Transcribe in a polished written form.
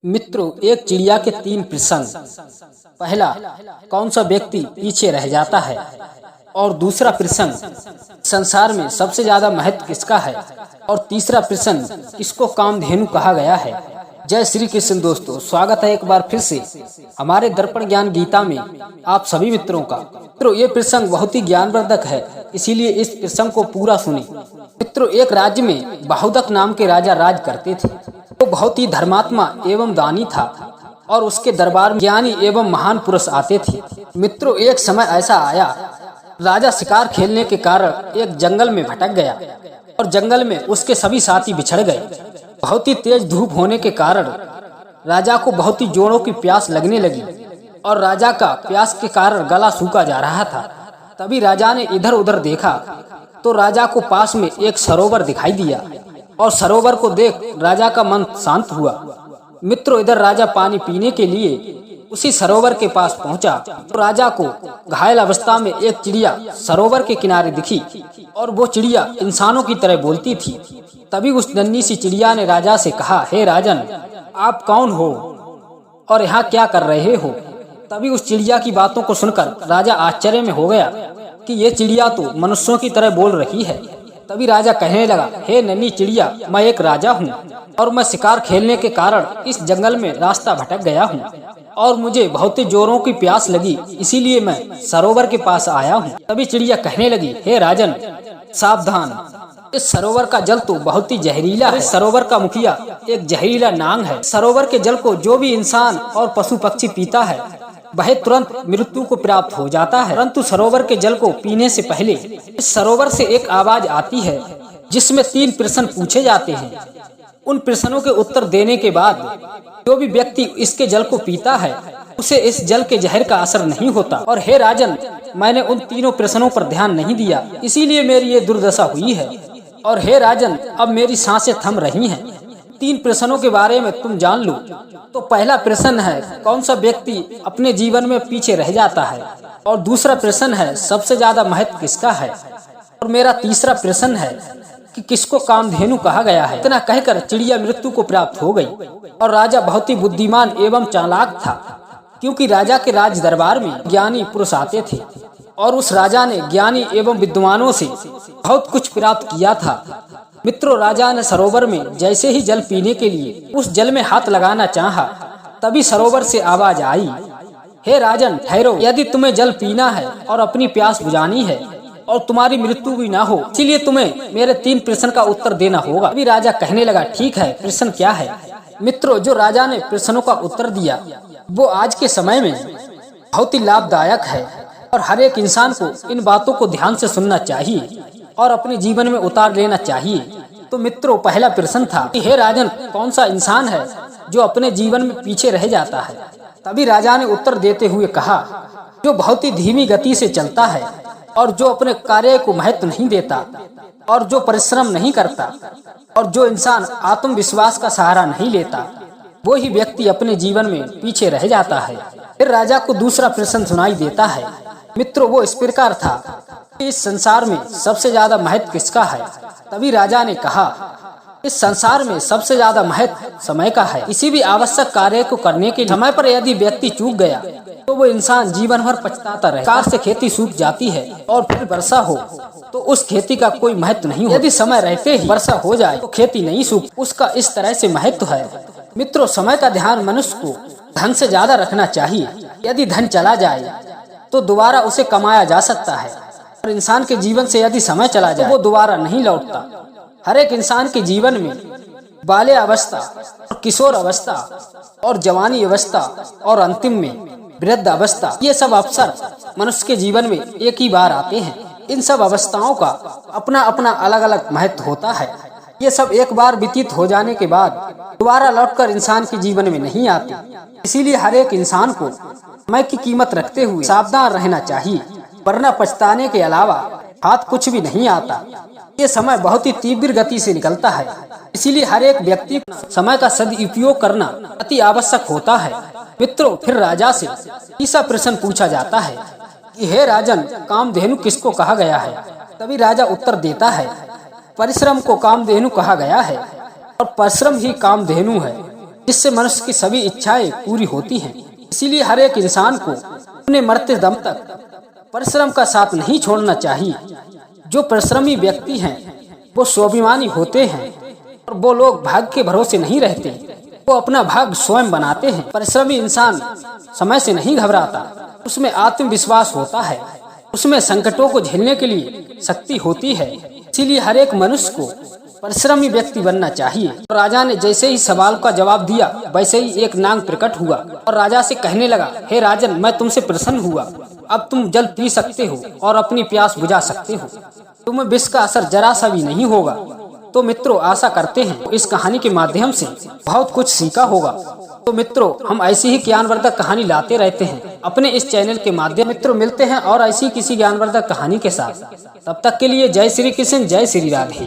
मित्रों, एक चिड़िया के 3 प्रश्न। पहला, कौन सा व्यक्ति पीछे रह जाता है? और दूसरा प्रश्न, संसार में सबसे ज्यादा महत्व किसका है? और तीसरा प्रश्न, किसको कामधेनु कहा गया है? जय श्री कृष्ण दोस्तों, स्वागत है एक बार फिर से हमारे दर्पण ज्ञान गीता में आप सभी मित्रों का। मित्रों, ये प्रसंग बहुत ही ज्ञानवर्धक है, इसीलिए इस प्रसंग को पूरा सुने। मित्रों, एक राज्य में बहुदक नाम के राजा राज करते थे। वो बहुत ही धर्मात्मा एवं दानी था और उसके दरबार में ज्ञानी एवं महान पुरुष आते थे। मित्रों, एक समय ऐसा आया, राजा शिकार खेलने के कारण एक जंगल में भटक गया और जंगल में उसके सभी साथी बिछड़ गए। बहुत ही तेज धूप होने के कारण राजा को बहुत ही जोरों की प्यास लगने लगी और राजा का प्यास के कारण गला सूखा जा रहा था। तभी राजा ने इधर उधर देखा तो राजा को पास में एक सरोवर दिखाई दिया और सरोवर को देख राजा का मन शांत हुआ। मित्रों, इधर राजा पानी पीने के लिए उसी सरोवर के पास पहुंचा तो राजा को घायल अवस्था में एक चिड़िया सरोवर के किनारे दिखी और वो चिड़िया इंसानों की तरह बोलती थी। तभी उस नन्ही सी चिड़िया ने राजा से कहा, हे राजन, आप कौन हो और यहाँ क्या कर रहे हो? तभी उस चिड़िया की बातों को सुनकर राजा आश्चर्य में हो गया कि ये चिड़िया तो मनुष्यों की तरह बोल रही है। तभी राजा कहने लगा, हे नन्ही चिड़िया, मैं एक राजा हूँ और मैं शिकार खेलने के कारण इस जंगल में रास्ता भटक गया हूँ और मुझे बहुत ही जोरों की प्यास लगी, इसीलिए मैं सरोवर के पास आया हूँ। तभी चिड़िया कहने लगी, हे राजन, सावधान, इस सरोवर का जल तो बहुत ही जहरीला है। इस सरोवर का मुखिया एक जहरीला नाग है। सरोवर के जल को जो भी इंसान और पशु पक्षी पीता है वह तुरंत मृत्यु को प्राप्त हो जाता है। परंतु सरोवर के जल को पीने से पहले इस सरोवर से एक आवाज आती है जिसमें 3 प्रश्न पूछे जाते हैं। उन प्रश्नों के उत्तर देने के बाद जो भी व्यक्ति इसके जल को पीता है उसे इस जल के जहर का असर नहीं होता। और हे राजन, मैंने उन तीनों प्रश्नों पर ध्यान नहीं दिया, इसीलिए मेरी ये दुर्दशा हुई है। और हे राजन, अब मेरी सांसें थम रही हैं। 3 प्रश्नों के बारे में तुम जान लो। तो पहला प्रश्न है, कौन सा व्यक्ति अपने जीवन में पीछे रह जाता है? और दूसरा प्रश्न है, सबसे ज्यादा महत्व किसका है? और मेरा तीसरा प्रश्न है कि किसको कामधेनु कहा गया है? इतना कहकर चिड़िया मृत्यु को प्राप्त हो गई और राजा बहुत ही बुद्धिमान एवं चालाक था, क्योंकि राजा के राज दरबार में ज्ञानी पुरुष आते थे और उस राजा ने ज्ञानी एवं विद्वानों से बहुत कुछ प्राप्त किया था। मित्रों, राजा ने सरोवर में जैसे ही जल पीने के लिए उस जल में हाथ लगाना चाहा, तभी सरोवर से आवाज आई, हे राजन, ठहरो, यदि तुम्हें जल पीना है और अपनी प्यास बुझानी है और तुम्हारी मृत्यु भी ना हो, इसलिए तुम्हें मेरे 3 प्रश्न का उत्तर देना होगा। अभी राजा कहने लगा, ठीक है, प्रश्न क्या है? मित्रों, जो राजा ने प्रश्नों का उत्तर दिया वो आज के समय में बहुत ही लाभदायक है और हर एक इंसान को इन बातों को ध्यान से सुनना चाहिए और अपने जीवन में उतार लेना चाहिए। तो मित्रों, पहला प्रश्न था कि हे राजन, कौन सा इंसान है जो अपने जीवन में पीछे रह जाता है? तभी राजा ने उत्तर देते हुए कहा, जो बहुत ही धीमी गति से चलता है और जो अपने कार्य को महत्व नहीं देता और जो परिश्रम नहीं करता और जो इंसान आत्मविश्वास का सहारा नहीं लेता, वो ही व्यक्ति अपने जीवन में पीछे रह जाता है। फिर राजा को दूसरा प्रश्न सुनाई देता है। मित्रों, वो इस प्रकार था, इस संसार में सबसे ज्यादा महत्व किसका है? तभी राजा ने कहा, इस संसार में सबसे ज्यादा महत्व समय का है। किसी भी आवश्यक कार्य को करने के समय पर यदि व्यक्ति चूक गया तो वो इंसान जीवन भर पछताता रहे। कार से खेती सूख जाती है और फिर वर्षा हो तो उस खेती का कोई महत्व नहीं हो। यदि समय रहते ही वर्षा हो जाए तो खेती नहीं सूख, उसका इस तरह से महत्व है। मित्रों, समय का ध्यान मनुष्य को धन से ज्यादा रखना चाहिए। यदि धन चला जाए तो दोबारा उसे कमाया जा सकता है और इंसान के जीवन से यदि समय चला जाए तो वो दोबारा नहीं लौटता। हर एक इंसान के जीवन में बाल्य अवस्था और किशोर अवस्था और जवानी अवस्था और अंतिम में वृद्ध अवस्था, ये सब अवसर मनुष्य के जीवन में एक ही बार आते हैं। इन सब अवस्थाओं का अपना अपना अलग अलग महत्व होता है। ये सब एक बार व्यतीत हो जाने के बाद दोबारा लौटकर इंसान के जीवन में नहीं आते। इसीलिए हर एक इंसान को समय की कीमत रखते हुए सावधान रहना चाहिए, वरना पछताने के अलावा हाथ कुछ भी नहीं आता। ये समय बहुत ही तीव्र गति से निकलता है, इसीलिए हर एक व्यक्ति को समय का सदुपयोग करना अति आवश्यक होता है। मित्रों, फिर राजा से तीसरा प्रश्न पूछा जाता है कि हे राजन, कामधेनु किसको कहा गया है? तभी राजा उत्तर देता है, परिश्रम को कामधेनु कहा गया है और परिश्रम ही कामधेनु है। जिससे मनुष्य की सभी इच्छाएं पूरी होती हैं। इसीलिए हर एक इंसान को अपने मरते दम तक परिश्रम का साथ नहीं छोड़ना चाहिए। जो परिश्रमी व्यक्ति हैं वो स्वाभिमानी होते हैं और वो लोग भाग्य के भरोसे नहीं रहते, वो अपना भाग्य स्वयं बनाते हैं। परिश्रमी इंसान समय से नहीं घबराता, उसमें आत्मविश्वास होता है, उसमें संकटों को झेलने के लिए शक्ति होती है। इसीलिए हर एक मनुष्य को परिश्रमी व्यक्ति बनना चाहिए। और राजा ने जैसे ही सवाल का जवाब दिया वैसे ही एक नाग प्रकट हुआ और राजा से कहने लगा, हे राजन, मैं तुमसे प्रसन्न हुआ। अब तुम जल पी सकते हो और अपनी प्यास बुझा सकते हो। तुम्हें विष का असर जरा सा भी नहीं होगा। तो मित्रों, आशा करते हैं इस कहानी के माध्यम से बहुत कुछ सीखा होगा। तो मित्रों, हम ऐसी ही ज्ञानवर्धक कहानी लाते रहते हैं अपने इस चैनल के माध्यम। मित्रों, मिलते हैं और ऐसी किसी ज्ञानवर्धक कहानी के साथ। तब तक के लिए जय श्री कृष्ण, जय श्री राधे।